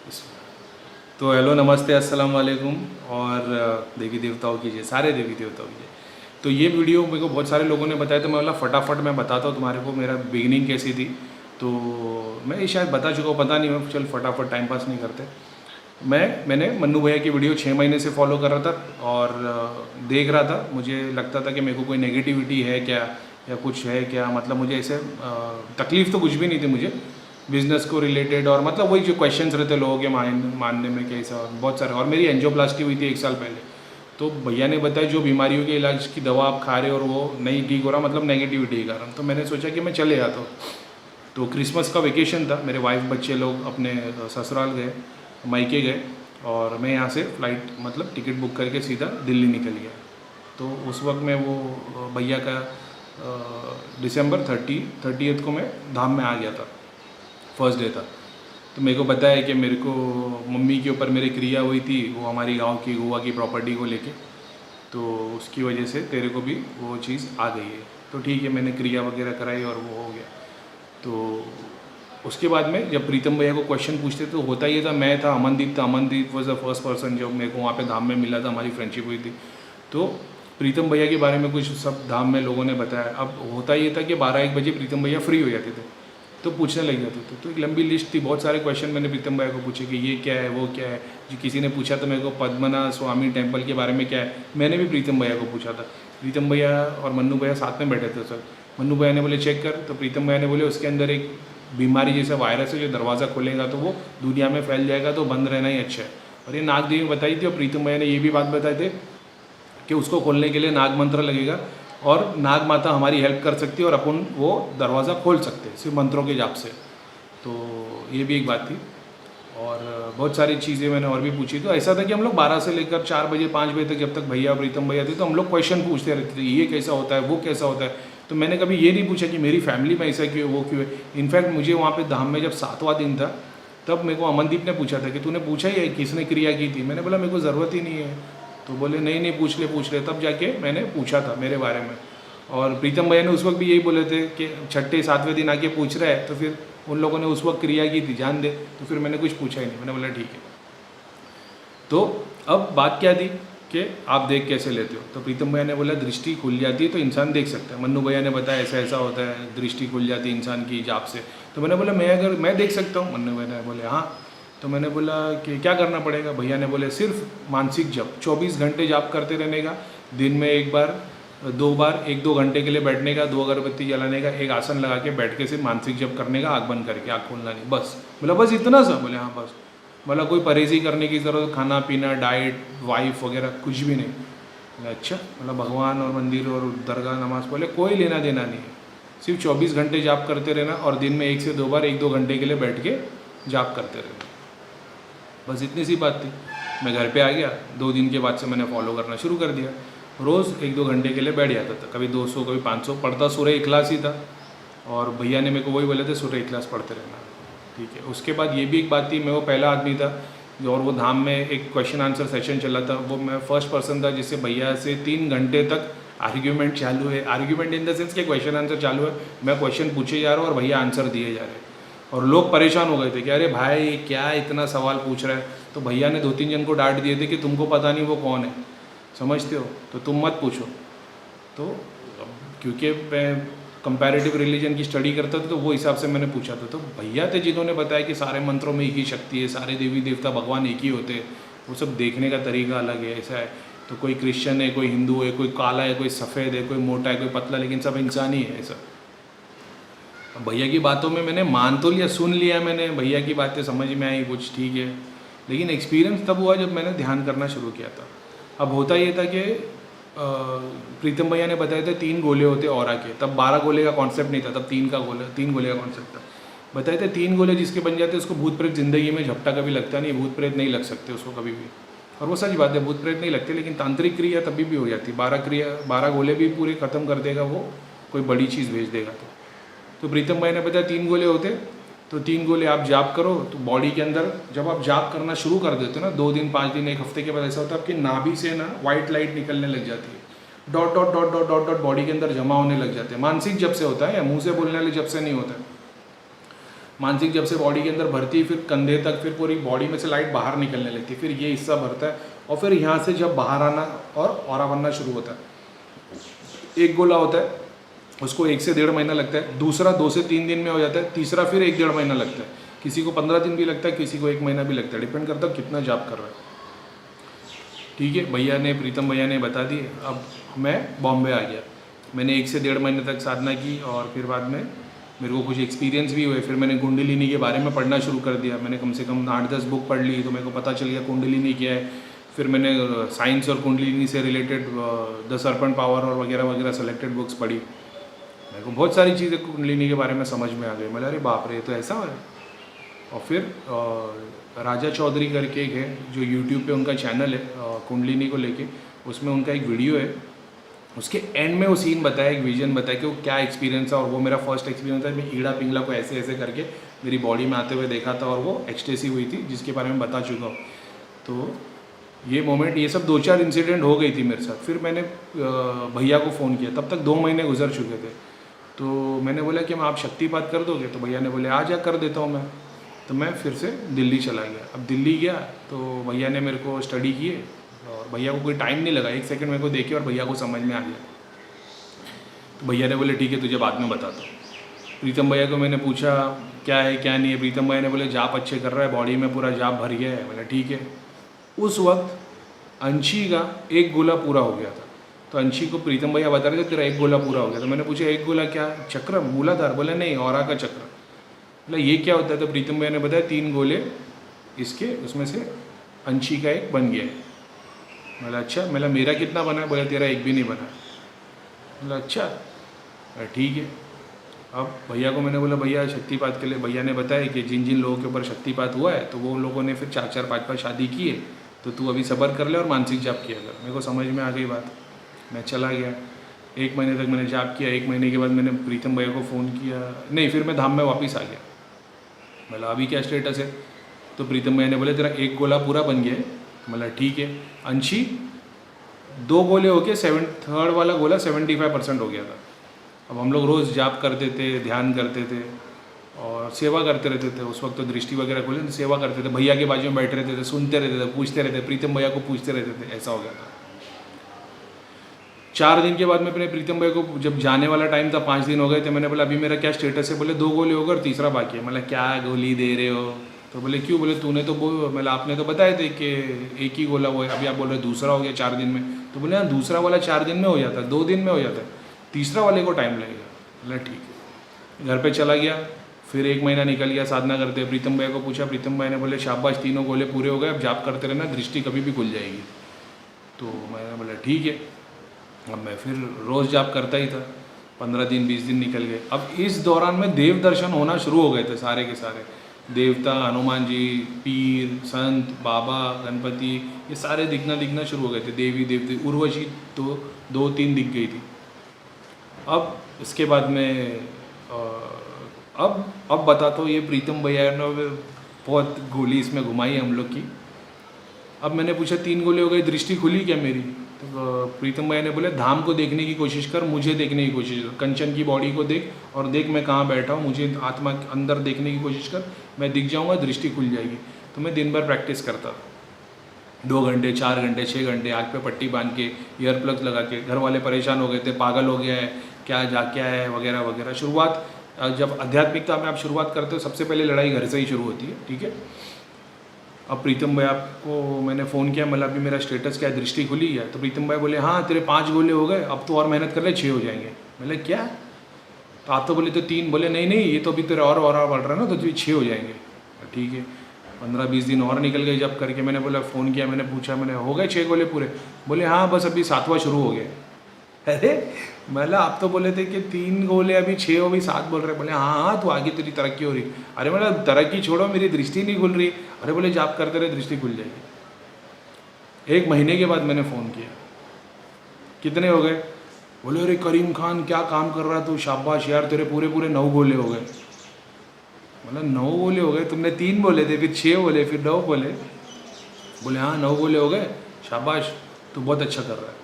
तो हेलो, नमस्ते, अस्सलाम वालेकुम। और देवी देवताओं की जय, सारे देवी देवताओं की जय। तो ये वीडियो मेरे को बहुत सारे लोगों ने बताया, तो मैं बोला फटाफट मैं बताता हूँ तुम्हारे को मेरा बिगिनिंग कैसी थी। तो मैं ये शायद बता चुका हूँ, पता नहीं, मैं चल फटाफट टाइम पास नहीं करते। मैंने मन्नू भैया की वीडियो 6 महीने से फॉलो कर रहा था और देख रहा था। मुझे लगता था कि मेरे को कोई नेगेटिविटी है क्या या कुछ है क्या, मतलब मुझे ऐसे तकलीफ़ तो कुछ भी नहीं थी मुझे बिज़नेस को रिलेटेड। और मतलब वही जो क्वेश्चंस रहते लोगों के मानने में कैसा, बहुत सारे। और मेरी एंजियोप्लास्टी हुई थी 1 साल पहले, तो भैया ने बताया जो बीमारियों के इलाज की दवा आप खा रहे हो और वो नहीं ठीक हो रहा, मतलब नेगेटिविटी के कारण। तो मैंने सोचा कि मैं चले आता हूँ। तो क्रिसमस का वेकेशन था, मेरे वाइफ बच्चे लोग अपने ससुराल गए, मायके गए, और मैं यहाँ से फ़्लाइट मतलब टिकट बुक करके सीधा दिल्ली निकल गया। तो उस वक्त मैं वो भैया का दिसंबर 30th को मैं धाम में आ गया था, फर्स्ट डे था। तो मेरे को बताया कि मेरे को मम्मी के ऊपर मेरी क्रिया हुई थी, वो हमारी गांव की गोवा की प्रॉपर्टी को लेके, तो उसकी वजह से तेरे को भी वो चीज़ आ गई है। तो ठीक है, मैंने क्रिया वगैरह कराई और वो हो गया। तो उसके बाद में जब प्रीतम भैया को क्वेश्चन पूछते तो होता ये था, मैं था, अमनदीप था। Amandeep was the first person जो मेरे को वहाँ पे धाम में मिला था, हमारी फ्रेंडशिप हुई थी। तो प्रीतम भैया के बारे में कुछ सब धाम में लोगों ने बताया। अब होता ये था कि 12-1 बजे प्रीतम भैया फ्री हो जाते थे, तो पूछने लग जाते थे। तो एक लंबी लिस्ट थी, बहुत सारे क्वेश्चन मैंने प्रीतम भैया को पूछे कि ये क्या है, वो क्या है। जो किसी ने पूछा तो मेरे को पद्मनाभ स्वामी टेम्पल के बारे में क्या है, मैंने भी प्रीतम भैया को पूछा था। प्रीतम भैया और मन्नू भैया साथ में बैठे थे सर। मन्नू भैया ने बोले चेक कर, तो प्रीतम भैया ने बोले उसके अंदर एक बीमारी जैसा वायरस है, जो दरवाज़ा खोलेगा तो वो दुनिया में फैल जाएगा, तो बंद रहना ही अच्छा है। और ये नाग देवी बताई थी, और प्रीतम भैया ने ये भी बात बताए थे कि उसको खोलने के लिए नाग मंत्र लगेगा और नाग माता हमारी हेल्प कर सकती है और अपन वो दरवाज़ा खोल सकते हैं सिर्फ मंत्रों के जाप से। तो ये भी एक बात थी। और बहुत सारी चीज़ें मैंने और भी पूछी। तो ऐसा था कि हम लोग 12 से लेकर 4 बजे 5 बजे तक, जब तक भैया प्रीतम भैया थे, तो हम लोग क्वेश्चन पूछते रहते थे, ये कैसा होता है, वो कैसा होता है। तो मैंने कभी ये नहीं पूछा कि मेरी फैमिली में ऐसा क्यों है, वो क्यों है। इनफैक्ट मुझे वहाँ पे धाम में जब 7वां दिन था, तब मेरे को अमनदीप ने पूछा था कि तूने पूछा ही है किसने क्रिया की थी। मैंने बोला मेरे को ज़रूरत ही नहीं है। तो बोले नहीं नहीं, पूछ ले। तब जाके मैंने पूछा था मेरे बारे में। और प्रीतम भैया ने उस वक्त भी यही बोले थे कि 6-7वें दिन आके पूछ रहा है, तो फिर उन लोगों ने उस वक्त क्रिया की थी, जान दे। तो फिर मैंने कुछ पूछा ही नहीं, मैंने बोला ठीक है। तो अब बात क्या थी कि आप देख कैसे लेते हो। तो प्रीतम भैया ने बोला दृष्टि खुल जाती है तो इंसान देख सकता है। मन्नू भैया ने बताया ऐसा ऐसा होता है, दृष्टि खुल जाती है इंसान की जाप से। तो मैंने बोला मैं देख सकता हूँ। मन्नू भैया ने बोले हाँ। तो मैंने बोला कि क्या करना पड़ेगा। भैया ने बोले सिर्फ मानसिक जप, 24 घंटे जाप करते रहने का। दिन में 1 बार 2 बार 1-2 घंटे के लिए बैठने का, 2 अगरबत्ती जलाने का, एक आसन लगा के बैठ के सिर्फ मानसिक जप करने का, आँख बंद करके, आँख खोलना नहीं, बस। बोला बस इतना सा। बोले हाँ बस। बोला कोई परहेज़ी करने की ज़रूरत, खाना पीना, डाइट, वाइफ वगैरह कुछ भी नहीं। बोला अच्छा। मतलब भगवान और मंदिर और दरगाह नमाज़, बोले कोई लेना देना नहीं है, सिर्फ 24 घंटे जाप करते रहना और दिन में 1 से 2 बार 1-2 घंटे के लिए बैठ के जाप करते रहना, बस इतनी सी बात थी। मैं घर पे आ गया, 2 दिन के बाद से मैंने फॉलो करना शुरू कर दिया। रोज़ 1-2 घंटे के लिए बैठ जाता था, कभी 200 कभी 500 पढ़ता। सूरह इखलास ही था, और भैया ने मेरे को वही बोले थे सूरह इखलास पढ़ते रहना, ठीक है। उसके बाद ये भी एक बात थी, मैं वो पहला आदमी था और वो धाम में एक क्वेश्चन आंसर सेशन चला था, वो मैं फर्स्ट पर्सन था जिससे भैया से 3 घंटे तक आर्ग्यूमेंट चालू है। आर्ग्यूमेंट इन द सेंस के क्वेश्चन आंसर चालू है, मैं क्वेश्चन पूछे जा रहा हूँ और भैया आंसर दिए जा रहे हैं। और लोग परेशान हो गए थे कि अरे भाई क्या इतना सवाल पूछ रहा है। तो भैया ने 2-3 जन को डांट दिए थे कि तुमको पता नहीं वो कौन है, समझते हो, तो तुम मत पूछो। तो क्योंकि मैं कंपैरेटिव रिलीजन की स्टडी करता था, तो वो हिसाब से मैंने पूछा था। तो भैया थे जिन्होंने बताया कि सारे मंत्रों में एक ही शक्ति है, सारे देवी देवता भगवान एक ही होते हैं, वो सब देखने का तरीका अलग है, ऐसा है। तो कोई क्रिश्चियन है, कोई हिंदू है, कोई काला है, कोई सफ़ेद है, कोई मोटा है, कोई पतला, लेकिन सब इंसान ही है, ऐसा। भैया की बातों में मैंने मान तो लिया, सुन लिया मैंने, भैया की बातें समझ में आई कुछ, ठीक है। लेकिन एक्सपीरियंस तब हुआ जब मैंने ध्यान करना शुरू किया था। अब होता ये था कि प्रीतम भैया ने बताया था 3 गोले होते ऑरा के। तब 12 गोले का कॉन्सेप्ट नहीं था, तब 3 गोले का कॉन्सेप्ट था। बताए थे 3 गोले जिसके बन जाते उसको भूत प्रेत ज़िंदगी में झपटा कभी लगता नहीं, भूत प्रेत नहीं लग सकते उसको कभी भी। और वो सच बात है, भूत प्रेत नहीं लगते, लेकिन तांत्रिक क्रिया तभी भी हो जाती। 12 गोले भी पूरे ख़त्म कर देगा वो, कोई बड़ी चीज़ भेज देगा। तो प्रीतम भाई ने बताया 3 गोले होते, तो 3 गोले आप जाप करो, तो बॉडी के अंदर जब आप जाप करना शुरू कर देते हो ना, 2 दिन 5 दिन 1 हफ्ते के बाद ऐसा होता है आपकी नाभि से ना वाइट लाइट निकलने लग जाती है, dot dot dot dot dot dot body के अंदर जमा होने लग जाते हैं। मानसिक जब से होता है, या मुंह से बोलने वाले जब से नहीं होता है। मानसिक जब से बॉडी के अंदर भरती है फिर कंधे तक, फिर पूरी बॉडी में से लाइट बाहर निकलने लगती है, फिर ये हिस्सा भरता है और फिर यहाँ से जब बाहर आना और ऑरा बनना शुरू होता है। एक गोला होता है उसको 1 से 1.5 महीना लगता है, दूसरा 2 से 3 दिन में हो जाता है, तीसरा फिर 1-1.5 महीना लगता है, किसी को 15 दिन भी लगता है, किसी को 1 महीना भी लगता है, डिपेंड करता है कितना जाप कर रहा है। ठीक है, भैया ने, प्रीतम भैया ने बता दिए। अब मैं बॉम्बे आ गया, मैंने 1 से 1.5 महीने तक साधना की और फिर बाद में मेरे को कुछ एक्सपीरियंस भी हुए। फिर मैंने कुंडलिनी के बारे में पढ़ना शुरू कर दिया, मैंने कम से कम 8-10 बुक पढ़ ली, तो मेरे को पता चल गया कुंडलिनी क्या है। फिर मैंने साइंस और कुंडलिनी से रिलेटेड द सर्पेंट पावर और वगैरह वगैरह सेलेक्टेड बुक्स पढ़ी। मेरे को बहुत सारी चीज़ें कुंडलिनी के बारे में समझ में आ गई। मैं अरे बाप रे, तो ऐसा है। और फिर राजा चौधरी करके एक है जो यूट्यूब पे उनका चैनल है कुंडलिनी को लेके, उसमें उनका एक वीडियो है, उसके एंड में वो सीन बताया, एक विजन बताया कि वो क्या एक्सपीरियंस है। और वो मेरा फर्स्ट एक्सपीरियंस है, मैं ईड़ा पिंगला को ऐसे ऐसे करके मेरी बॉडी में आते हुए देखा था और वो एक्सटेसी हुई थी, जिसके बारे में बता चुका हूँ। तो ये मोमेंट, ये सब 2-4 इंसिडेंट हो गई थी मेरे साथ। फिर मैंने भैया को फ़ोन किया, तब तक 2 महीने गुजर चुके थे। तो मैंने बोला कि मैं आप शक्तिपात कर दोगे? तो भैया ने बोले आ जा, कर देता हूँ मैं। तो मैं फिर से दिल्ली चला गया। अब दिल्ली गया तो भैया ने मेरे को स्टडी किए और भैया को कोई टाइम नहीं लगा, 1 सेकंड मेरे को देखे और भैया को समझ में आ गया। तो भैया ने बोले ठीक है, तुझे बाद में बताता हूँ। प्रीतम भैया को मैंने पूछा क्या है क्या नहीं है। प्रीतम भैया ने बोले जाप अच्छे कर रहा है, बॉडी में पूरा जाप भर गया है। बोला ठीक है। उस वक्त अंशी का 1 गोला पूरा हो गया था। तो अंशी को प्रीतम भैया बता रहे थे तेरा 1 गोला पूरा हो गया। तो मैंने पूछा 1 गोला क्या? चक्र मूलाधार? बोले नहीं, ऑरा का चक्र। बोला ये क्या होता है? तो प्रीतम भैया ने बताया 3 गोले इसके, उसमें से अंशी का 1 बन गया है। बोला अच्छा। बोला मेरा कितना बना है? बोला तेरा 1 भी नहीं बना। बोला अच्छा ठीक है। अब भैया को मैंने बोला भैया शक्तिपात के लिए, भैया ने बताया कि जिन जिन लोगों के ऊपर शक्तिपात हुआ है तो वो लोगों ने फिर 4-4 5-5 शादी की है, तो तू अभी सब्र कर ले और मानसिक जाप किया कर। मेरे को समझ में आ गई बात, मैं चला गया। 1 महीने तक मैंने जाप किया। 1 महीने के बाद मैंने प्रीतम भैया को फ़ोन किया, नहीं फिर मैं धाम में वापस आ गया। बोला अभी क्या स्टेटस है? तो प्रीतम भैया ने बोले तेरा 1 गोला पूरा बन गया है। बोला ठीक है। अंशी 2 गोले हो गए, 3rd वाला गोला 75% हो गया था। अब हम लोग रोज़ जाप करते थे, ध्यान करते थे और सेवा करते रहते थे। उस वक्त तो दृष्टि वगैरह खोले, सेवा करते थे, भैया के बाजू में बैठे रहते थे, सुनते रहते थे, पूछते रहते, प्रीतम भैया को पूछते रहते थे। ऐसा हो गया था। 4 दिन के बाद में अपने प्रीतम भैया को, जब जाने वाला टाइम था, 5 दिन हो गए थे, मैंने बोला अभी मेरा क्या स्टेटस है? बोले 2 गोले हो गए और तीसरा बाकी है। मतलब क्या गोली दे रहे हो? तो बोले क्यों? बोले तूने तो मतलब आपने तो बताए थे कि 1 ही गोला हुआ है, अभी आप बोल रहे दूसरा हो गया 4 दिन में। तो बोले हाँ दूसरा वाला 4 दिन में हो जाता है, 2 दिन में हो जाता है, तीसरा वाले को टाइम लगेगा। बोला ठीक है। घर पे चला गया। फिर 1 महीना निकल गया साधना करते। प्रीतम भैया को पूछा, प्रीतम भाई ने बोले शाबाश 3 गोले पूरे हो गए, अब जाप करते रहना, दृष्टि कभी भी खुल जाएगी। तो मैंने बोला ठीक है। अब मैं फिर रोज़ जाप करता ही था। 15 दिन 20 दिन निकल गए। अब इस दौरान में देव दर्शन होना शुरू हो गए थे, सारे के सारे देवता, हनुमान जी, पीर, संत, बाबा, गणपति, ये सारे दिखना शुरू हो गए थे। देवी देवती, उर्वशी तो 2-3 दिख गई थी। अब इसके बाद में अब बताता हूँ, ये प्रीतम भैया ने बहुत गोली इसमें घुमाई हम लोग की। अब मैंने पूछा 3 गोले हो गए, दृष्टि खुली क्या मेरी? तो प्रीतम भैया ने बोले धाम को देखने की कोशिश कर, मुझे देखने की कोशिश कर, कंचन की बॉडी को देख और देख मैं कहाँ बैठा हूँ, मुझे आत्मा के अंदर देखने की कोशिश कर, मैं दिख जाऊँगा, दृष्टि खुल जाएगी। तो मैं दिन भर प्रैक्टिस करता, 2 घंटे, 4 घंटे, 6 घंटे, आँख पे पट्टी बांध के, ईयर प्लग्स लगा के। घर वाले परेशान हो गए थे, पागल हो गया है, क्या है वगैरह वगैरह। शुरुआत, जब आध्यात्मिकता में आप शुरुआत करते हो, सबसे पहले लड़ाई घर से ही शुरू होती है। ठीक है। अब प्रीतम भाई को मैंने फ़ोन किया, मतलब अभी मेरा स्टेटस क्या है, दृष्टि खुली है? तो प्रीतम भाई बोले हाँ तेरे 5 गोले हो गए, अब तो और मेहनत कर ले 6 हो जाएंगे। मैंने क्या? तो आप तो बोले तो 3। बोले नहीं ये तो अभी तेरे और बढ़ रहा है ना, तो तुझे 6 हो जाएंगे। ठीक है। 15-20 दिन और निकल गए जब करके। मैंने बोला फ़ोन किया, मैंने पूछा, मैंने हो गए 6 गोले पूरे? बोले हाँ बस अभी 7वां शुरू हो गया। अरे मतलब आप तो बोले थे कि 3 गोले, अभी 6 हो, अभी 7 बोल रहे। बोले हाँ तो आगे तेरी तरक्की हो रही। अरे मतलब तरक्की छोड़ो, मेरी दृष्टि नहीं खुल रही। अरे बोले जाप करते रहे, दृष्टि खुल जाएगी। 1 महीने के बाद मैंने फ़ोन किया, कितने हो गए? बोले अरे करीम खान क्या काम कर रहा तू, शाबाश यार, तेरे पूरे 9 गोले हो गए। मतलब 9 गोले हो गए? तुमने 3 बोले थे, फिर 6 बोले, फिर 9 बोले। बोले हाँ 9 गोले हो गए, शाबाश, तू बहुत अच्छा कर रहा है।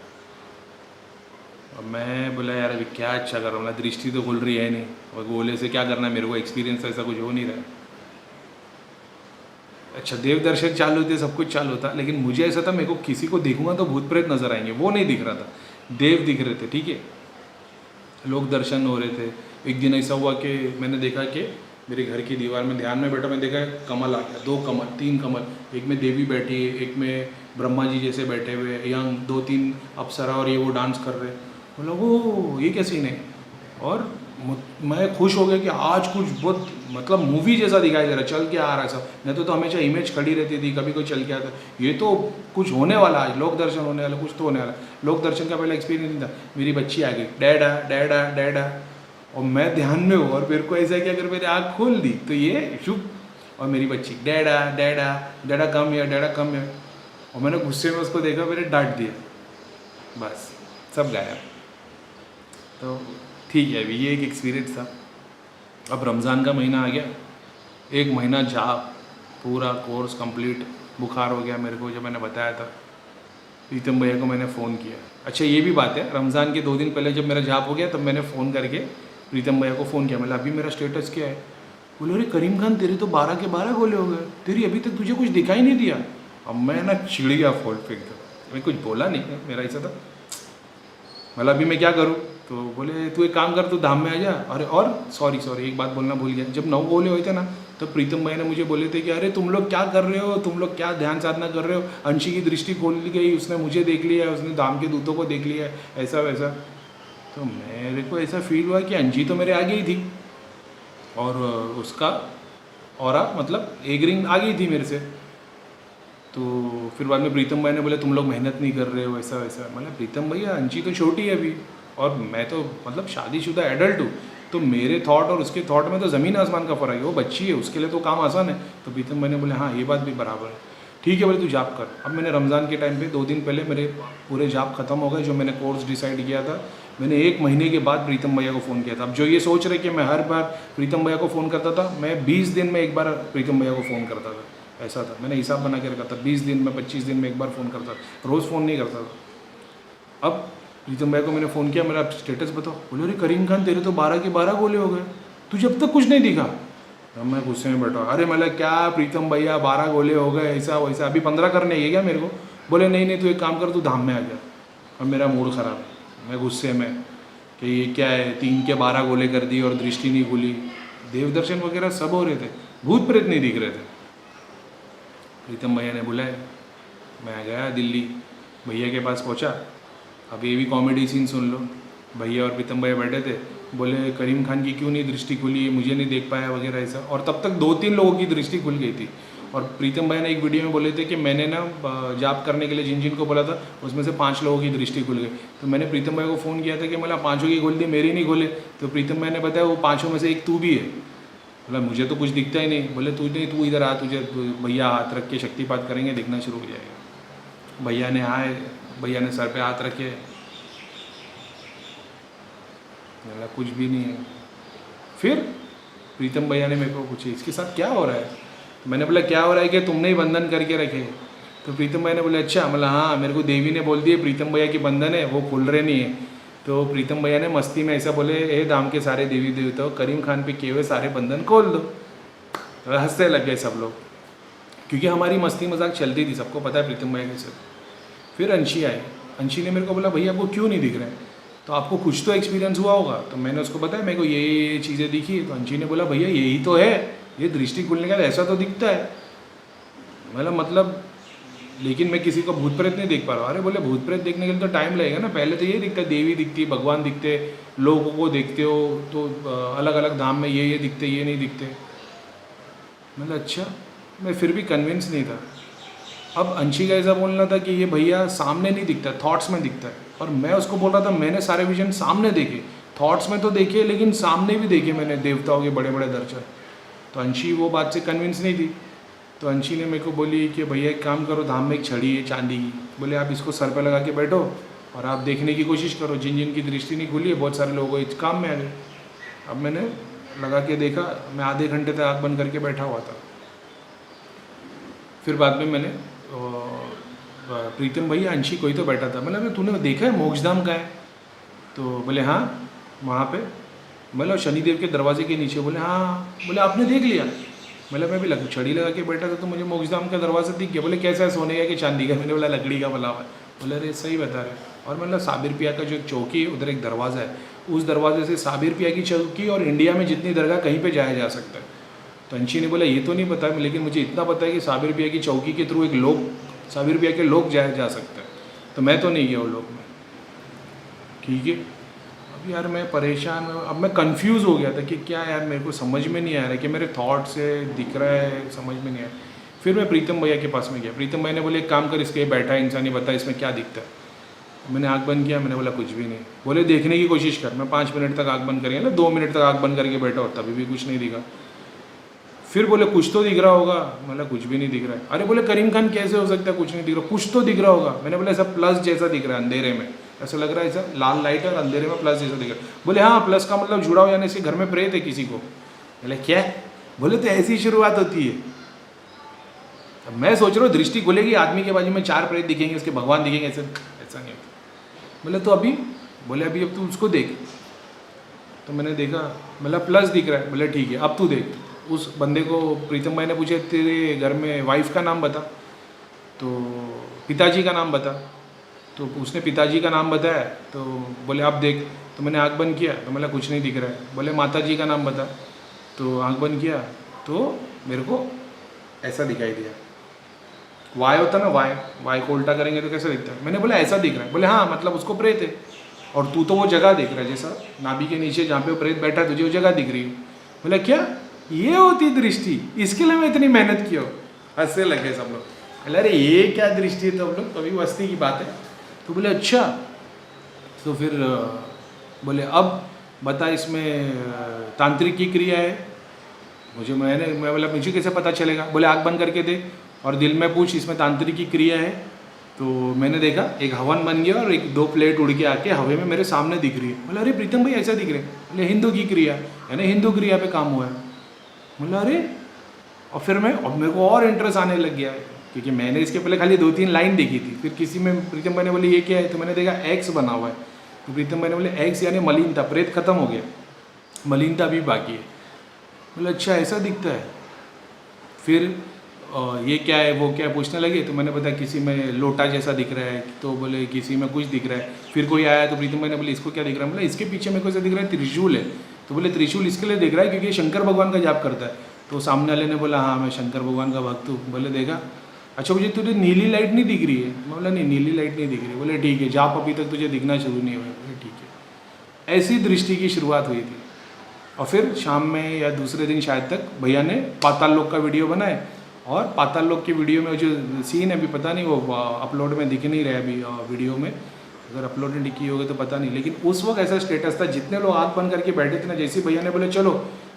और मैं बोला यार अभी क्या अच्छा कर रहा हूँ, दृष्टि तो खुल रही है नहीं, और गोले से क्या करना है मेरे को, एक्सपीरियंस ऐसा कुछ हो नहीं रहा है। अच्छा देव दर्शन चालू थे, सब कुछ चालू था, लेकिन मुझे ऐसा था मेरे को किसी को देखूंगा तो भूत प्रेत नजर आएंगे, वो नहीं दिख रहा था, देव दिख रहे थे। ठीक है, लोग दर्शन हो रहे थे। एक दिन ऐसा हुआ कि मैंने देखा कि मेरे घर की दीवार में ध्यान में बैठा, मैं देखा कमल आ गया, 2 कमल 3 कमल, एक में देवी बैठी है, एक में ब्रह्मा जी जैसे बैठे हुए, यंग 2-3 अप्सरा और ये वो डांस कर रहे। बोला वो ये क्या सीन है। और मैं खुश हो गया कि आज कुछ बहुत मतलब मूवी जैसा दिखाई दे रहा है, चल के आ रहा है सब। नहीं तो हमेशा इमेज खड़ी रहती थी, कभी कोई चल के आता, ये तो कुछ होने वाला, आज लोक दर्शन होने वाला, कुछ तो होने वाला। लोक दर्शन का पहला एक्सपीरियंस नहीं था। मेरी बच्ची आ गई, डैडा डैडा डैडा, और मैं ध्यान में हूँ, और मेरे को ऐसा है कि अगर मेरी आँख खोल दी तो ये शुभ, और मेरी बच्ची डैडा डैडा डैडा कम या डैडा कम है, और मैंने गुस्से में उसको देखा, मैंने डांट दिया, बस सब गायब। तो ठीक है, अभी ये एक एक्सपीरियंस था। अब रमज़ान का महीना आ गया, 1 महीना जाप, पूरा कोर्स कंप्लीट, बुखार हो गया मेरे को, जो मैंने बताया था। प्रीतम भैया को मैंने फ़ोन किया। अच्छा ये भी बात है, रमज़ान के 2 दिन पहले जब मेरा जाप हो गया तब मैंने फ़ोन करके प्रीतम भैया को फ़ोन किया, मतलब अभी मेरा स्टेटस क्या है। बोले अरे करीम खान तेरे तो 12 के 12 गोले हो गए, तेरी अभी तक तुझे कुछ दिखाई नहीं दिया। अब मैं ना चिड़ गया, फोन फेंक दो, मैं कुछ बोला नहीं, मेरा ऐसा था मतलब अभी मैं क्या करूँ। तो बोले तू एक काम कर, तू धाम में आ जा। अरे और सॉरी एक बात बोलना भूल गया, जब 9 गोले हुए थे ना तो प्रीतम भाई ने मुझे बोले थे कि अरे तुम लोग क्या कर रहे हो, तुम लोग क्या ध्यान साधना कर रहे हो, अंशी की दृष्टि खोल ली गई, उसने मुझे देख लिया है, उसने धाम के दूतों को देख लिया है, ऐसा वैसा। तो मेरे को ऐसा फील हुआ कि अंशी तो मेरे आगे ही थी, और उसका और मतलब एक रिंग आ गई थी मेरे से। तो फिर बाद में प्रीतम भाई ने बोला तुम लोग मेहनत नहीं कर रहे हो, ऐसा वैसा। मतलब प्रीतम भैया अंशी तो छोटी है अभी, और मैं तो मतलब शादीशुदा एडल्ट हूँ, तो मेरे थॉट और उसके थॉट में तो ज़मीन आसमान का फ़र्क है। वो बच्ची है, उसके लिए तो काम आसान है। तो प्रीतम भाई ने बोले हाँ ये बात भी बराबर है, ठीक है बोले तू जाप कर। अब मैंने रमज़ान के टाइम पे 2 दिन पहले मेरे पूरे जाप ख़त्म हो गए, जो मैंने कोर्स डिसाइड किया था। मैंने 1 महीने के बाद प्रीतम भैया को फ़ोन किया था। अब जो ये सोच रहे कि मैं हर बार प्रीतम भैया को फ़ोन करता था, मैं 20 दिन में एक बार प्रीतम भैया को फ़ोन करता था, ऐसा था। मैंने हिसाब बना के रखा था, 20 दिन में 25 दिन में एक बार फ़ोन करता था, रोज़ फ़ोन नहीं करता था। अब प्रीतम भाई को मैंने फ़ोन किया, मेरा स्टेटस बताओ। बोले अरे करीम खान तेरे तो 12 के 12 गोले हो गए, तुझे अब तक कुछ नहीं दिखा। अब मैं गुस्से में बैठा, अरे मतलब क्या प्रीतम भैया 12 गोले हो गए, ऐसा वैसा, अभी 15 करने है क्या मेरे को। बोले नहीं तू एक काम कर, तू धाम में आ जा। अब मेरा मूड ख़राब है, मैं गुस्से में कि ये क्या है, 3 के 12 गोले कर दिए और दृष्टि नहीं खुली, देव दर्शन वगैरह सब हो रहे थे, भूत प्रेत नहीं दिख रहे थे। प्रीतम भैया ने बुलाया, मैं गया दिल्ली, भैया के पास पहुंचा। अब ये भी कॉमेडी सीन सुन लो, भैया और प्रीतम भैया बैठे थे, बोले करीम खान की क्यों नहीं दृष्टि खुली, मुझे नहीं देख पाया वगैरह ऐसा। और तब तक 2-3 लोगों की दृष्टि खुल गई थी। और प्रीतम भैया ने एक वीडियो में बोले थे कि मैंने ना जाप करने के लिए जिन जिन को बोला था उसमें से 5 लोगों की दृष्टि खुल गई। तो मैंने प्रीतम भैया को फ़ोन किया था कि मतलब 5 की खोल दी, मेरी नहीं खोले। तो प्रीतम भैया ने बताया वो 5 में से एक तू भी है। मतलब मुझे तो कुछ दिखता ही नहीं। बोले तू इधर आ, तुझे भैया हाथ रख के शक्तिपात करेंगे, दिखना शुरू हो जाएगा। भैया ने आए, भैया ने सर पे हाथ रखे, बोला कुछ भी नहीं है। फिर प्रीतम भैया ने मेरे को पूछा इसके साथ क्या हो रहा है। तो मैंने बोला क्या हो रहा है कि तुमने ही बंधन करके रखे। तो प्रीतम भैया ने बोला अच्छा, मतलब हाँ मेरे को देवी ने बोल दिए प्रीतम भैया के बंधन है वो खुल रहे नहीं है। तो प्रीतम भैया ने मस्ती में ऐसा बोले, ए धाम के सारे देवी देवताओं, करीम खान पे किए हुए सारे बंधन खोल दो। तो हंसने लग गए सब लोग, क्योंकि हमारी मस्ती मजाक चलती थी, सबको पता है प्रीतम भैया के साथ। फिर अंशी आई, अंशी ने मेरे को बोला भैया आपको क्यों नहीं दिख रहे हैं, तो आपको कुछ तो एक्सपीरियंस हुआ होगा। तो मैंने उसको बताया मेरे को ये चीज़ें दिखी। तो अंशी ने बोला भैया यही तो है, ये दृष्टि खुलने का ऐसा तो दिखता है। मतलब लेकिन मैं किसी को भूत प्रेत नहीं देख पा रहा। अरे बोले भूत प्रेत देखने के लिए तो टाइम लगेगा ना, पहले तो ये दिखता है, देवी दिखती, भगवान दिखते, लोगों को देखते हो तो अलग अलग धाम में ये दिखते, ये नहीं दिखते। मतलब अच्छा, मैं फिर भी कन्विंस नहीं था। अब अंशी का ऐसा बोलना था कि ये भैया सामने नहीं दिखता, थॉट्स में दिखता है। और मैं उसको बोल रहा था मैंने सारे विजन सामने देखे, थॉट्स में तो देखे लेकिन सामने भी देखे मैंने देवताओं के बड़े बड़े दर्शन। तो अंशी वो बात से कन्विंस नहीं थी। तो अंशी ने मेरे को बोली कि भैया एक काम करो, धाम में एक छड़ी है चांदी की, बोले आप इसको सर पर लगा के बैठो और आप देखने की कोशिश करो, जिन जिन की दृष्टि नहीं खुली है बहुत सारे लोग इस काम में आ गए। अब मैंने लगा के देखा, मैं आधे घंटे तक आँख बंद करके बैठा हुआ था। फिर बाद में मैंने प्रीतम भैया अंशी कोई तो बैठा था, मतलब तूने देखा है मोक्षधाम का है। तो बोले हाँ वहाँ पे, मतलब शनिदेव के दरवाजे के नीचे। बोले हाँ, बोले आपने देख लिया? मतलब मैं भी छड़ी लगा के बैठा था तो मुझे मोक्षधाम का दरवाज़ा दिख गया। बोले कैसा है, सोने का कि चांदी का? मैंने बोला लकड़ी का बना हुआ है। बोले अरे सही बता रहे। और मतलब साबिर पिया का जो एक चौकी है उधर एक दरवाज़ा है, उस दरवाजे से साबिर पिया की चौकी और इंडिया में जितनी दरगाह कहीं पे जाया जा सकता है। तो अंशी ने बोला ये तो नहीं पता, लेकिन मुझे इतना पता है कि साबिर पिया की चौकी के थ्रू एक लोग, साबिर पिया के लोग जाया जा सकता है। तो मैं तो नहीं गया वो लोग में। ठीक है, अब यार मैं परेशान, अब मैं कंफ्यूज हो गया था कि क्या यार, मेरे को समझ में नहीं आ रहा है कि मेरे थॉट से दिख रहा है, समझ में नहीं आ रहा। फिर मैं प्रीतम भैया के पास में गया। प्रीतम भाई ने बोले एक काम कर, इसके बैठा है इंसान, ही बता इसमें क्या दिखता है। मैंने आँख बंद किया, मैंने बोला कुछ भी नहीं। बोले देखने की कोशिश कर। मैं 5 मिनट तक आँख बंद करेंगे ना, 2 मिनट तक आँख बंद करके बैठा हो, तभी भी कुछ नहीं दिखा। फिर बोले कुछ तो दिख रहा होगा। मतलब कुछ भी नहीं दिख रहा है। अरे बोले करीम खान कैसे हो सकता है कुछ नहीं दिख रहा? कुछ तो दिख रहा होगा। मैंने बोला ऐसा प्लस जैसा दिख रहा है अंधेरे में, ऐसा लग रहा है, ऐसा लाल लाइट और अंधेरे में प्लस जैसा दिख रहा है। बोले हाँ प्लस का मतलब जुड़ा हो, यानी इसके घर में प्रेत है किसी को। बोले क्या? बोले तो ऐसी शुरुआत होती है। अब मैं सोच रहा हूँ दृष्टि खुलेगी, आदमी के बाजू में 4 प्रेत दिखेंगे, उसके भगवान दिखेंगे, ऐसा ऐसा नहीं होता। बोले तो अभी? बोले अभी अब तू उसको देख। तो मैंने देखा, मतलब प्लस दिख रहा है। बोले ठीक है अब तू देख। उस बंदे को प्रीतम भाई ने पूछे तेरे घर में वाइफ का नाम बता, तो पिताजी का नाम बता। तो उसने पिताजी का नाम बताया। तो बोले अब देख। तो मैंने आँख बंद किया तो मतलब कुछ नहीं दिख रहा है। बोले माता जी का नाम बता। तो आँख बंद किया तो मेरे को ऐसा दिखाई दिया। वाई होता ना, वाई को उल्टा करेंगे तो कैसा दिखता है? मैंने बोला ऐसा दिख रहा है। बोले हाँ मतलब उसको प्रेत है, और तू तो वो जगह देख रहा है, जैसा नाभि के नीचे जहाँ पे वो प्रेत बैठा है तुझे वो जगह दिख रही है। बोला क्या ये होती दृष्टि? इसके लिए मैं इतनी मेहनत की हो? हंसने लगे सब लोग। बोले अरे ये क्या दृष्टि है? तो हम लोग कभी मस्ती की बात है। तो बोले अच्छा। तो फिर बोले अब बता इसमें तांत्रिक की क्रिया है। मैं बोला मुझे कैसे पता चलेगा? बोले आँख बंद करके दे और दिल में पूछ इसमें तांत्रिक की क्रिया है। तो मैंने देखा एक हवन बन गया और 2 प्लेट उड़ के आके हवे में मेरे सामने दिख रही है। बोले अरे प्रीतम भाई ऐसा दिख रहे? बोले हिंदू की क्रिया, यानी हिंदू क्रिया पे काम हुआ है। बोला अरे, और फिर मेरे को और इंटरेस्ट आने लग गया, क्योंकि मैंने इसके पहले खाली 2-3 लाइन देखी थी। फिर किसी में प्रीतम भाई ने बोले ये क्या है? तो मैंने देखा एक्स बना हुआ है। तो प्रीतम भाई ने बोले एक्स यानी मलिनता, प्रेत खत्म हो गया, मलिनता भी बाकी है। बोले अच्छा ऐसा दिखता है। फिर ये क्या है वो क्या है पूछने लगे। तो मैंने बताया किसी में लोटा जैसा दिख रहा है, तो बोले किसी में कुछ दिख रहा है। फिर कोई आया तो प्रीतम भाई ने बोले इसको क्या दिख रहा है? बोले इसके पीछे मेरे को ऐसा दिख रहा है त्रिशूल है। तो बोले त्रिशूल इसके लिए दिख रहा है क्योंकि ये शंकर भगवान का जाप करता है। तो सामने वाले ने बोला हाँ मैं शंकर भगवान का भक्त हूँ। बोले देखा? अच्छा मुझे तुझे नीली लाइट नहीं दिख रही है? मैं बोला नहीं नीली लाइट नहीं दिख रही। बोले ठीक है जाप अभी तक तुझे दिखना शुरू नहीं हुआ। बोले ठीक है। ऐसी दृष्टि की शुरुआत हुई थी। और फिर शाम में या दूसरे दिन शायद तक भैया ने पाताल लोक का वीडियो बनाए, और पाताल लोक की वीडियो में जो सीन है अभी पता नहीं, वो अपलोड में दिख नहीं रहा है अभी वीडियो में, अगर अपलोड में दिखी होगी तो पता नहीं। लेकिन उस वक्त ऐसा स्टेटस था, जितने लोग आँख बंद करके बैठे थे ना, जैसे भैया ने बोले चलो,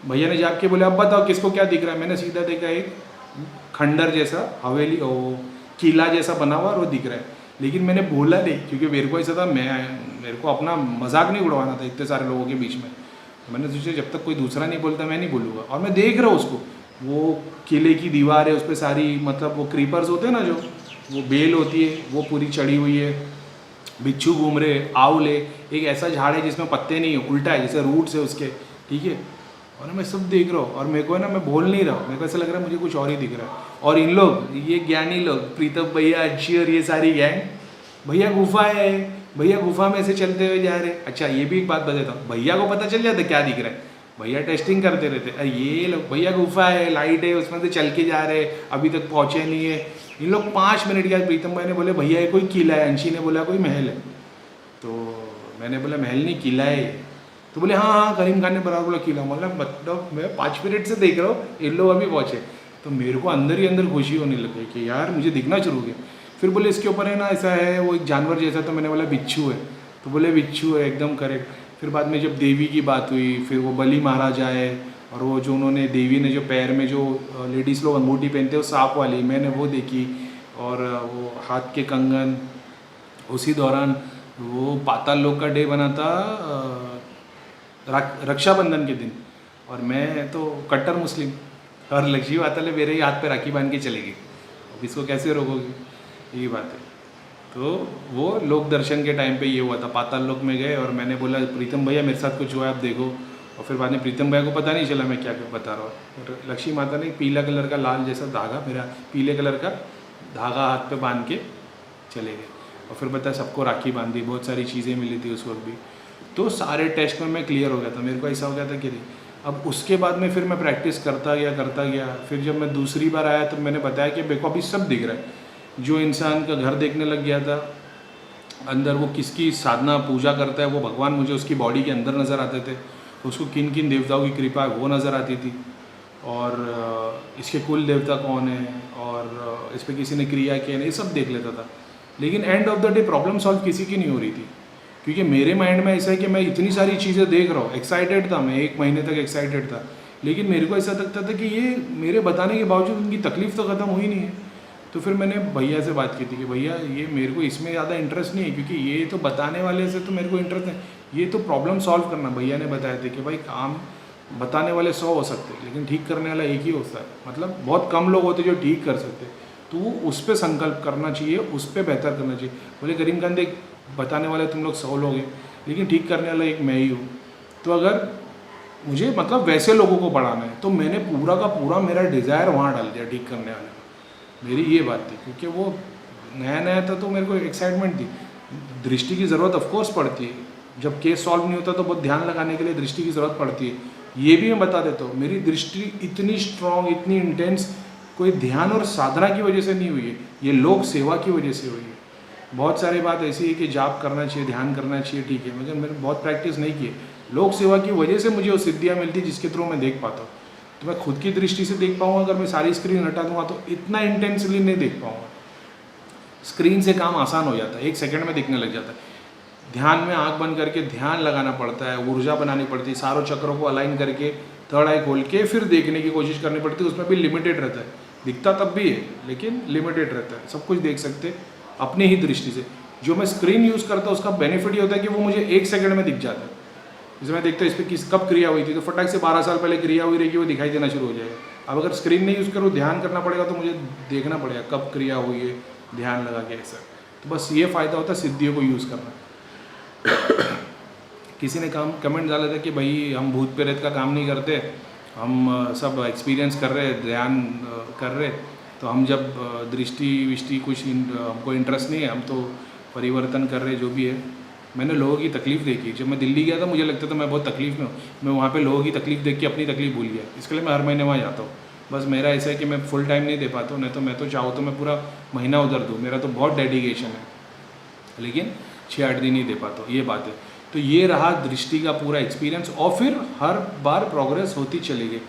भैया ने जाके बोले अब बताओ किसको क्या दिख रहा है। मैंने सीधा देखा एक खंडर जैसा, हवेली किला जैसा बना हुआ और वो दिख रहा है। लेकिन मैंने बोला नहीं, क्योंकि मेरे को ऐसा था, मेरे को अपना मजाक नहीं उड़वाना था इतने सारे लोगों के बीच में। मैंने सोचा जब तक कोई दूसरा नहीं बोलता मैं नहीं बोलूँगा। और मैं देख रहा हूँ उसको, वो किले की दीवार है, उस पर सारी मतलब वो क्रीपर्स होते हैं ना, जो वो बेल होती है वो पूरी चढ़ी हुई है, बिच्छू घूम रहे, आउल है, एक ऐसा झाड़ है जिसमें पत्ते नहीं है, उल्टा है जैसे रूट्स है उसके, ठीक है। और मैं सब देख रहा हूँ और मेरे को ना, मैं बोल नहीं रहा हूँ, मेरे को ऐसा लग रहा है मुझे कुछ और ही दिख रहा है। और इन लोग, ये ज्ञानी लोग, प्रीतम भैया, अच्छी और ये सारी गैंग, भैया गुफा है, भैया गुफा में से चलते हुए जा रहे। अच्छा ये भी एक बात बताता हूँ, भैया को पता चल जाता क्या दिख रहा है, भैया टेस्टिंग करते रहते। अरे ये लोग, भैया गुफा है, लाइट है, उसमें से चल के जा रहे, अभी तक पहुँचे नहीं है। इन लोग 5 मिनट के बाद प्रीतम भाई ने बोले भैया ये कोई किला है, अंशी ने बोला कोई महल है। तो मैंने बोला महल नहीं किला है। तो बोले हाँ हाँ, करीम खान ने बराबर बोला किला। मतलब मैं 5 मिनट से देख रहा हूँ, इन लोग अभी पहुँचे। तो मेरे को अंदर ही अंदर खुशी होने लगी कि यार मुझे दिखना शुरू हो गया। फिर बोले इसके ऊपर है ना ऐसा है, वो एक जानवर जैसा। तो मैंने बोला बिच्छू है। तो बोले बिच्छू है, एकदम करेक्ट। फिर बाद में जब देवी की बात हुई, फिर वो बलि महाराजा है, और वो जो उन्होंने, देवी ने जो पैर में जो लेडीज़ लोग अंगूठी पहनते हैं वो सांप वाली, मैंने वो देखी। और वो हाथ के कंगन। उसी दौरान वो पाताल लोक का डे बना था रक्षाबंधन के दिन, और मैं तो कट्टर मुस्लिम, और लक्ष्मी माता ने मेरे ही हाथ पे राखी बांध के चलेगी। अब इसको कैसे रोकोगे, यही बात है। तो वो लोक दर्शन के टाइम पे ये हुआ था, पाताल लोक में गए और मैंने बोला प्रीतम भैया मेरे साथ कुछ हुआ है आप देखो, और फिर बाद में प्रीतम भैया को पता नहीं चला मैं क्या बता रहा हूँ। लक्ष्मी माता ने पीला कलर का लाल जैसा धागा, मेरा पीले कलर का धागा हाथ पे बांध के चले गए, और फिर पता सबको राखी बांधी, बहुत सारी चीज़ें मिली थी उस वक्त भी। तो सारे टेस्ट में मैं क्लियर हो गया था, मेरे को ऐसा हो गया था कि अब उसके बाद में फिर मैं प्रैक्टिस करता गया। फिर जब मैं दूसरी बार आया तो मैंने बताया कि मेरे को अभी सब दिख रहा है। जो इंसान का घर देखने लग गया था अंदर, वो किसकी साधना पूजा करता है वो भगवान मुझे उसकी बॉडी के अंदर नज़र आते थे, उसको किन किन देवताओं की कृपा है वो नज़र आती थी, और इसके कुल देवता कौन है, और इस पर किसी ने क्रिया किया नहीं, ये सब देख लेता था। लेकिन end of the day problem solve किसी की नहीं हो रही थी, क्योंकि मेरे माइंड में ऐसा है कि मैं इतनी सारी चीज़ें देख रहा हूँ, एक्साइटेड था मैं, 1 महीने तक एक्साइटेड था, लेकिन मेरे को ऐसा लगता था कि ये मेरे बताने के बावजूद उनकी तकलीफ़ तो ख़त्म हुई नहीं है। तो फिर मैंने भैया से बात की थी कि भैया ये मेरे को इसमें ज़्यादा इंटरेस्ट नहीं है, क्योंकि ये तो बताने वाले से तो मेरे को इंटरेस्ट नहीं, ये तो प्रॉब्लम सॉल्व करना। भैया ने बताया था कि भाई काम बताने वाले 100 हो सकते हैं, लेकिन ठीक करने वाला एक ही होता है, मतलब बहुत कम लोग होते जो ठीक कर सकते, तो उस पर संकल्प करना चाहिए, उस पर बेहतर करना चाहिए। बोले करीम खान देख, बताने वाले तुम लोग 100 लोग हैं, लेकिन ठीक करने वाला एक मैं ही हूँ, तो अगर मुझे मतलब वैसे लोगों को बढ़ाना है तो मैंने पूरा का पूरा मेरा डिज़ायर वहाँ डाल दिया ठीक करने वाले में। मेरी ये बात थी, क्योंकि वो नया नया था तो मेरे को एक्साइटमेंट थी। दृष्टि की ज़रूरत ऑफकोर्स पड़ती है, जब केस सॉल्व नहीं होता तो बहुत ध्यान लगाने के लिए दृष्टि की ज़रूरत पड़ती है। ये भी मैं बता देता हूँ, मेरी दृष्टि इतनी स्ट्रॉन्ग, इतनी इंटेंस कोई ध्यान और साधना की वजह से नहीं हुई है, ये लोक सेवा की वजह से हुई है। बहुत सारी बात ऐसी है कि जाप करना चाहिए, ध्यान करना चाहिए, ठीक है, मगर मैंने बहुत प्रैक्टिस नहीं की है। लोक सेवा की वजह से मुझे वो सिद्धियाँ मिलती जिसके थ्रू मैं देख पाता हूँ। तो मैं खुद की दृष्टि से देख पाऊँगा, अगर मैं सारी स्क्रीन हटा दूँगा तो इतना इंटेंसली नहीं देख पाऊँगा। स्क्रीन से काम आसान हो जाता है, 1 सेकंड में दिखने लग जाता है। ध्यान में आंख बंद करके ध्यान लगाना पड़ता है, ऊर्जा बनानी पड़ती है, सारों चक्रों को अलाइन करके थर्ड आई खोल के फिर देखने की कोशिश करनी पड़ती है। उसमें भी लिमिटेड रहता है, दिखता तब भी है लेकिन लिमिटेड रहता है, सब कुछ देख सकते अपनी ही दृष्टि से। जो मैं स्क्रीन यूज़ करता हूँ उसका बेनिफिट ये होता है कि वो मुझे 1 सेकंड में दिख जाता है। जैसे मैं देखता हूँ इस पर कब क्रिया हुई थी, तो फटाक से 12 साल पहले क्रिया हुई रहेगी, वो दिखाई देना शुरू हो जाएगा। अब अगर स्क्रीन नहीं यूज़ करूँ, ध्यान करना पड़ेगा, तो मुझे देखना पड़ेगा कब क्रिया हुई है, ध्यान लगा के ऐसा। तो बस ये फ़ायदा होता है सिद्धियों को यूज़ करना। किसी ने कमेंट डाला था कि भाई हम भूत प्रेत का काम नहीं करते, हम सब एक्सपीरियंस कर रहे, ध्यान कर रहे, तो हम जब दृष्टि विष्टि कुछ हमको इंटरेस्ट नहीं है, हम तो परिवर्तन कर रहे जो भी है। मैंने लोगों की तकलीफ़ देखी, जब मैं दिल्ली गया था मुझे लगता था मैं बहुत तकलीफ़ में हूँ, मैं वहाँ पे लोगों की तकलीफ़ देख के अपनी तकलीफ़ भूल गया। इसके लिए मैं हर महीने वहाँ जाता हूँ। बस मेरा ऐसा है कि मैं फुल टाइम नहीं दे पाता हूँ, नहीं तो मैं तो चाहूँ तो मैं पूरा महीना उधर दूँ, मेरा तो बहुत डेडिकेशन है, लेकिन 6-8 दिन ही दे पाता हूँ, ये बात है। तो ये रहा दृष्टि का पूरा एक्सपीरियंस, और फिर हर बार प्रोग्रेस होती चलेगी।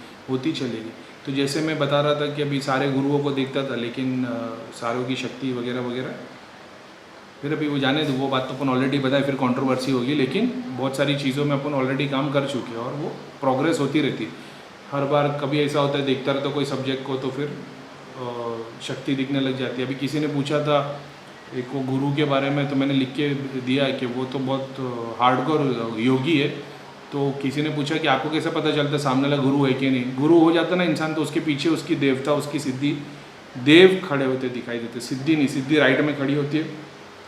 तो जैसे मैं बता रहा था कि अभी सारे गुरुओं को देखता था, लेकिन सारों की शक्ति वगैरह वगैरह, फिर अभी वो जाने दो, वो बात तो अपन ऑलरेडी बताए, फिर कंट्रोवर्सी होगी, लेकिन बहुत सारी चीज़ों में अपन ऑलरेडी काम कर चुके हैं और वो प्रोग्रेस होती रहती है। हर बार कभी ऐसा होता है देखता रहता कोई सब्जेक्ट को, तो फिर शक्ति दिखने लग जाती है। अभी किसी ने पूछा था एक वो गुरु के बारे में, तो मैंने लिख के दिया कि वो तो बहुत हार्डकोर योगी है। तो किसी ने पूछा कि आपको कैसे पता चलता सामने वाला गुरु है कि नहीं। गुरु हो जाता ना इंसान, तो उसके पीछे उसकी देवता, उसकी सिद्धि, देव खड़े होते दिखाई देते, सिद्धि नहीं, सिद्धि राइट में खड़ी होती है,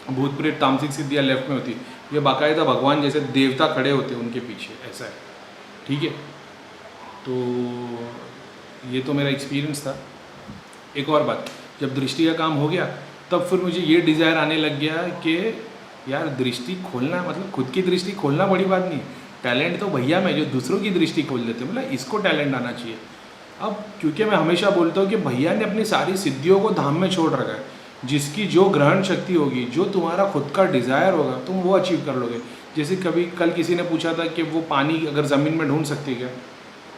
भूत प्रेत तामसिक सिद्धियाँ लेफ्ट में होती है। ये बाकायदा भगवान जैसे देवता खड़े होते हैं उनके पीछे, ऐसा है, ठीक है। तो ये तो मेरा एक्सपीरियंस था। एक और बात, जब दृष्टि का काम हो गया तब फिर मुझे ये डिज़ायर आने लग गया कि यार दृष्टि खोलना, मतलब खुद की दृष्टि खोलना बड़ी बात नहीं, टैलेंट तो भैया मैं जो दूसरों की दृष्टि खोल देते, मतलब इसको टैलेंट आना चाहिए। अब क्योंकि मैं हमेशा बोलता हूँ कि भैया ने अपनी सारी सिद्धियों को धाम में छोड़ रखा है, जिसकी जो ग्रहण शक्ति होगी, जो तुम्हारा खुद का डिज़ायर होगा, तुम वो अचीव कर लोगे। जैसे कल किसी ने पूछा था कि वो पानी अगर ज़मीन में ढूंढ सकती है क्या,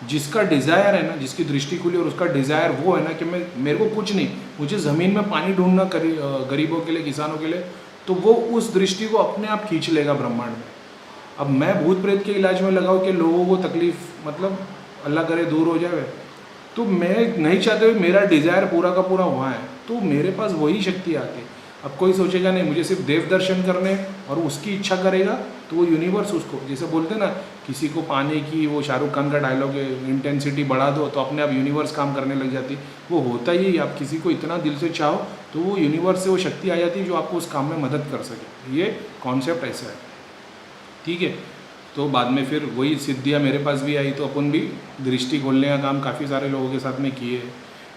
जिसका डिज़ायर है ना, जिसकी दृष्टि खुली और उसका डिज़ायर वो है ना कि मेरे को कुछ नहीं, मुझे ज़मीन में पानी ढूंढना गरीबों के लिए, किसानों के लिए, तो वो उस दृष्टि को अपने आप खींच लेगा ब्रह्मांड में। अब मैं भूत प्रेत के इलाज में लगाऊँ कि लोगों को तकलीफ़, मतलब अल्लाह करे दूर हो जाए, तो मैं नहीं चाहते हुए मेरा डिज़ायर पूरा का पूरा वहाँ है, तो मेरे पास वही शक्ति आती है। अब कोई सोचेगा नहीं मुझे सिर्फ देव दर्शन करने और उसकी इच्छा करेगा तो वो यूनिवर्स उसको, जैसे बोलते हैं ना किसी को पाने की, वो शाहरुख खान का डायलॉग है, इंटेंसिटी बढ़ा दो तो अपने आप यूनिवर्स काम करने लग जाती। वो होता ही, आप किसी को इतना दिल से चाहो तो वो यूनिवर्स से वो शक्ति आ जाती है जो आपको उस काम में मदद कर सके। ये कॉन्सेप्ट ऐसा है, ठीक है। तो बाद में फिर वही सिद्धियाँ मेरे पास भी आई, तो अपन भी दृष्टि खोलने का काम काफ़ी सारे लोगों के साथ में किए,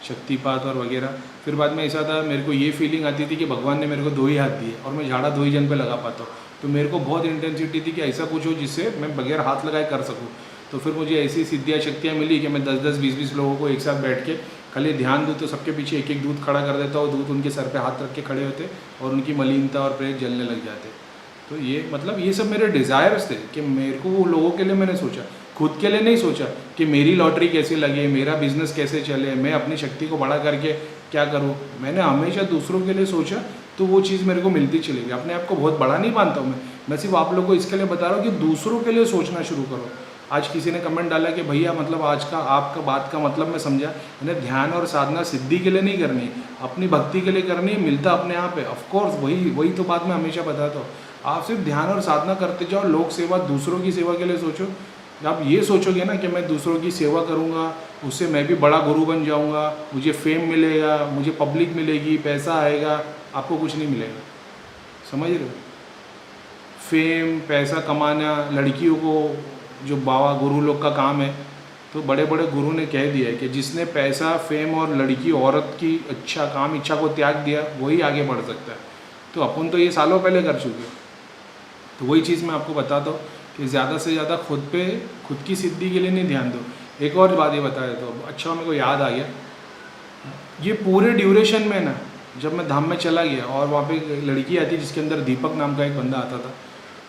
शक्तिपात और वगैरह। फिर बाद में ऐसा था, मेरे को ये फीलिंग आती थी कि भगवान ने मेरे को 2 ही हाथ दिए और मैं झाड़ा 2 ही जन पे लगा पाता हूँ, तो मेरे को बहुत इंटेंसिटी थी कि ऐसा कुछ हो जिससे मैं बगैर हाथ लगाए कर सकूँ। तो फिर मुझे ऐसी सिद्धियाँ शक्तियाँ मिली कि मैं 10-10, 20-20 लोगों को एक साथ बैठ के खाली ध्यान दूँ तो सबके पीछे एक एक दूध खड़ा कर देता हूँ, दूध उनके सर पे हाथ रख के खड़े होते और उनकी मलिनता और प्रेत जलने लग जाते। तो ये मतलब ये सब मेरे डिज़ायर्स थे कि मेरे को वो लोगों के लिए मैंने सोचा, खुद के लिए नहीं सोचा कि मेरी लॉटरी कैसे लगे, मेरा बिजनेस कैसे चले, मैं अपनी शक्ति को बड़ा करके क्या करूँ। मैंने हमेशा दूसरों के लिए सोचा तो वो चीज़ मेरे को मिलती चली गई। अपने आप को बहुत बड़ा नहीं मानता हूँ मैं सिर्फ आप लोगों को इसके लिए बता रहा हूँ कि दूसरों के लिए सोचना शुरू करो। आज किसी ने कमेंट डाला कि भैया मतलब आज का आपका बात का मतलब मैं समझा, मैंने ध्यान और साधना सिद्धि के लिए नहीं करनी है, अपनी भक्ति के लिए करनी है, मिलता अपने आप है। ऑफकोर्स वही तो बात मैं हमेशा बताता हूँ। आप सिर्फ ध्यान और साधना करते जाओ, लोक सेवा, दूसरों की सेवा के लिए सोचो। आप ये सोचोगे ना कि मैं दूसरों की सेवा करूँगा, उससे मैं भी बड़ा गुरु बन जाऊँगा, मुझे फेम मिलेगा, मुझे पब्लिक मिलेगी, पैसा आएगा, आपको कुछ नहीं मिलेगा। समझ रहे हो? फेम, पैसा कमाना लड़कियों को जो बाबा गुरु लोग का काम है, तो बड़े बड़े गुरु ने कह दिया है कि जिसने पैसा, फेम और लड़की औरत की इच्छा को त्याग दिया वही आगे बढ़ सकता है। तो अपन तो ये सालों पहले कर चुके। तो वही चीज़ मैं आपको बताता हूँ कि ज़्यादा से ज़्यादा खुद की सिद्धि के लिए नहीं ध्यान दो। एक और बात ये बता देता हूँ, अच्छा मेरे को याद आ गया, ये पूरे ड्यूरेशन में ना जब मैं धाम में चला गया और वहाँ पे एक लड़की आती जिसके अंदर दीपक नाम का एक बंदा आता था,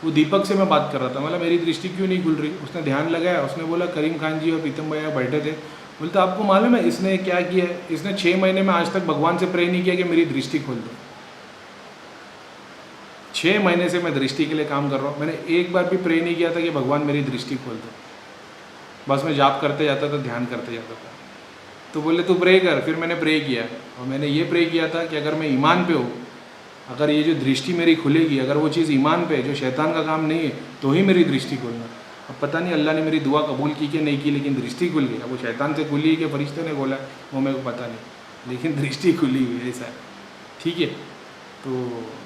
वो दीपक से मैं बात कर रहा था, मतलब मेरी दृष्टि क्यों नहीं खुल रही। उसने ध्यान लगाया, उसने बोला करीम खान जी और प्रीतम भैया बैठे थे, बोलते आपको मालूम है इसने क्या किया है, इसने 6 महीने में आज तक भगवान से प्रे नहीं किया कि मेरी दृष्टि खोल दो। 6 महीने से मैं दृष्टि के लिए काम कर रहा हूँ, मैंने एक बार भी प्रे नहीं किया था कि भगवान मेरी दृष्टि खोल दो। बस मैं जाप करते जाता था, ध्यान करते जाता था। तो बोले तू प्रे कर, फिर मैंने प्रे किया और मैंने ये प्रे किया था कि अगर मैं ईमान पे हूँ, अगर ये जो दृष्टि मेरी खुलेगी, अगर वो चीज़ ईमान पे है जो शैतान का काम नहीं है, तो ही मेरी दृष्टि खुलना। अब पता नहीं अल्लाह ने मेरी दुआ कबूल की कि नहीं की, लेकिन दृष्टि खुल गई। अब वो शैतान से खुली है कि फरिश्ते ने बोला वो मेरे को पता नहीं, लेकिन दृष्टि खुली हुई ऐसा है, ठीक है। तो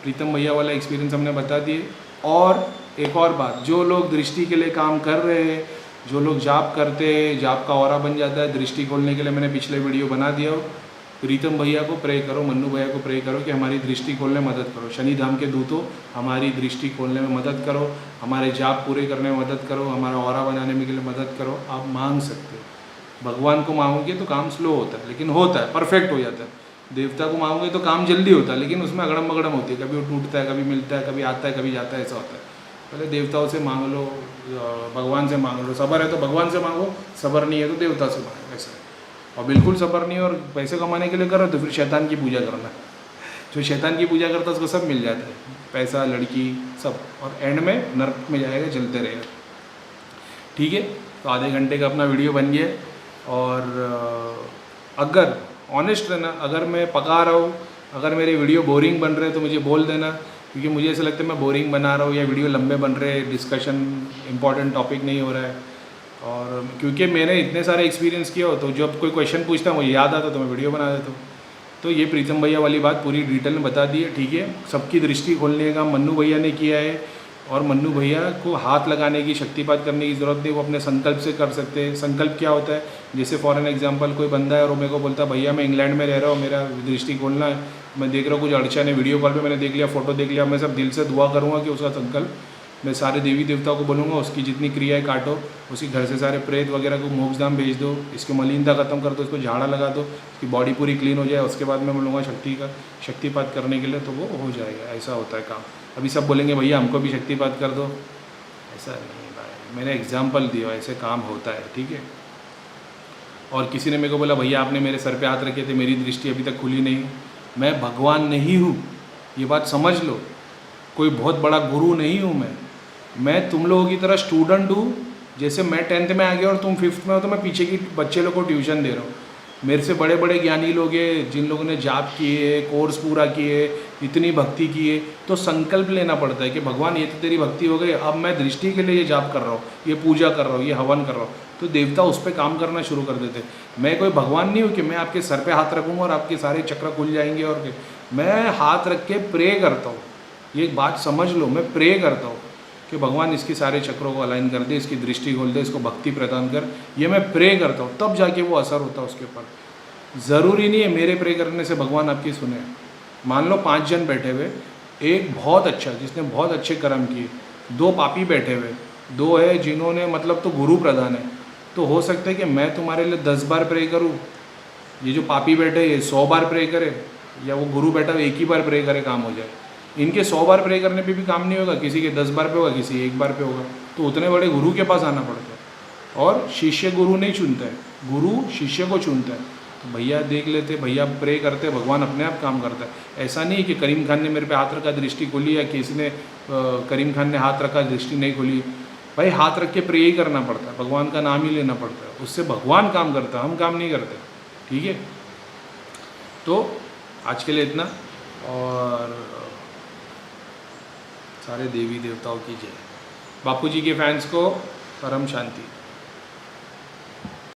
प्रीतम भैया वाला एक्सपीरियंस हमने बता दिए। और एक और बात, जो लोग दृष्टि के लिए काम कर रहे हैं, जो लोग जाप करते हैं, जाप का ऑरा बन जाता है दृष्टि खोलने के लिए, मैंने पिछले वीडियो बना दिया हो। प्रीतम भैया को प्रे करो, मन्नू भैया को प्रे करो कि हमारी दृष्टि खोलने में मदद करो। शनि धाम के दूतों, हमारी दृष्टि खोलने में मदद करो, हमारे जाप पूरे करने में मदद करो, हमारा ऑरा बनाने में के लिए मदद करो। आप मांग सकते हो। भगवान को मांगोगे तो काम स्लो होता है, लेकिन होता है, परफेक्ट हो जाता है। देवता को मांगोगे तो काम जल्दी होता है, लेकिन उसमें अगड़म बगड़म होती है, कभी वो टूटता है, कभी मिलता है, कभी आता है, कभी जाता है, ऐसा होता है। पहले देवताओं से मांग लो, भगवान से मांग लो। सबर है तो भगवान से मांगो, सबर नहीं है तो देवता से मांगो, ऐसा है। और बिल्कुल सबर नहीं और पैसे कमाने के लिए करो तो फिर शैतान की पूजा करना। जो शैतान की पूजा करता है उसको सब मिल जाता है, पैसा, लड़की, सब, और एंड में नर्क में जाएगा, जलते रहेगा। ठीक है, तो आधे घंटे का अपना वीडियो बन गया। और अगर ऑनेस्ट रहना, अगर मैं पका रहा हूँ, अगर मेरे वीडियो बोरिंग बन रहे हैं तो मुझे बोल देना, क्योंकि मुझे ऐसा लगता है मैं बोरिंग बना रहा हूँ या वीडियो लंबे बन रहे हैं, डिस्कशन इंपॉर्टेंट टॉपिक नहीं हो रहा है। और क्योंकि मैंने इतने सारे एक्सपीरियंस किया हो, तो जब कोई क्वेश्चन पूछता मुझे याद आता तो मैं वीडियो बना देता हूँ। तो ये प्रीतम भैया वाली बात पूरी डिटेल में बता दी है, ठीक है। सबकी दृष्टि खोलने का मन्नू भैया ने किया है, और मन्नू भैया को हाथ लगाने की, शक्तिपात करने की ज़रूरत नहीं, वो अपने संकल्प से कर सकते हैं। संकल्प क्या होता है, जैसे फॉर एन एग्जांपल कोई बंदा है और मेरे को बोलता है भैया मैं इंग्लैंड में रह रहा हूँ, मेरा दृष्टि खोलना है, मैं देख रहा हूँ कुछ अड़चन है, वीडियो कॉल पे मैंने देख लिया, फोटो देख लिया, मैं सब दिल से दुआ करूँगा कि उसका संकल्प, मैं सारे देवी देवताओं को बोलूँगा उसकी जितनी क्रियाएँ काटो, उसकी घर से सारे प्रेत वगैरह को मोक्षधाम भेज दो, इसकी मलिनता खत्म कर दो, इसको झाड़ा लगा दो, इसकी बॉडी पूरी क्लीन हो जाए, उसके बाद मैं बोलूँगा शक्तिपात करने के लिए, तो वो हो जाएगा। ऐसा होता है काम। अभी सब बोलेंगे भैया हमको भी शक्तिपात कर दो, ऐसा नहीं भाई, मैंने एग्जाम्पल दिया, ऐसे काम होता है, ठीक है। और किसी ने मेरे को बोला भैया आपने मेरे सर पे हाथ रखे थे, मेरी दृष्टि अभी तक खुली नहीं। मैं भगवान नहीं हूँ, ये बात समझ लो। कोई बहुत बड़ा गुरु नहीं हूँ मैं तुम लोगों की तरह स्टूडेंट हूँ। जैसे मैं 10th में आ गया और तुम 5th में हो, तो मैं पीछे की बच्चे लोग को ट्यूशन दे रहा हूँ। मेरे से बड़े बड़े ज्ञानी लोग हैं जिन लोगों ने जाप किए, कोर्स पूरा किए, इतनी भक्ति किए, तो संकल्प लेना पड़ता है कि भगवान ये तो तेरी भक्ति हो गई, अब मैं दृष्टि के लिए ये जाप कर रहा हूँ, ये पूजा कर रहा हूँ, ये हवन कर रहा हूँ। तो देवता उस पर काम करना शुरू कर देते। मैं कोई भगवान नहीं हूँ कि मैं आपके सर पे हाथ रखूँगा और आपके सारे चक्र खुल जाएंगे। और मैं हाथ रख के प्रे करता हूँ। ये एक बात समझ लो, मैं प्रे करता हूँ कि भगवान इसके सारे चक्रों को अलाइन कर दे, इसकी दृष्टि खोल दे, इसको भक्ति प्रदान कर। ये मैं प्रे करता हूँ, तब जाके वो असर होता है उसके ऊपर। ज़रूरी नहीं है मेरे प्रे करने से भगवान आपकी सुने। मान लो 5 जन बैठे हुए, एक बहुत अच्छा जिसने बहुत अच्छे कर्म किए, 2 पापी बैठे हुए, 2 है जिन्होंने मतलब तो गुरु प्रधान है। तो हो सकता है कि मैं तुम्हारे लिए 10 बार प्रे करूँ, ये जो पापी बैठे ये 100 बार प्रे करे, या वो गुरु बैठा एक ही बार प्रे करे, काम हो जाए। इनके 100 बार प्रे करने पे भी काम नहीं होगा, किसी के 10 बार पे होगा, किसी 1 बार पे होगा। तो उतने बड़े गुरु के पास आना पड़ता है। और शिष्य गुरु नहीं चुनता है, गुरु शिष्य को चुनता है। तो भैया देख लेते, भैया प्रे करते, भगवान अपने आप काम करता है। ऐसा नहीं कि करीम खान ने मेरे पे हाथ रखा, दृष्टि खोली, या किसी ने करीम खान ने हाथ रखा, दृष्टि नहीं खोली। भाई हाथ रख के प्रे ही करना पड़ता है, भगवान का नाम ही लेना पड़ता है, उससे भगवान काम करता है, हम काम नहीं करते। ठीक है, तो आज के लिए इतना। और सारे देवी देवताओं की जय। बापू जी के फैंस को परम शांति।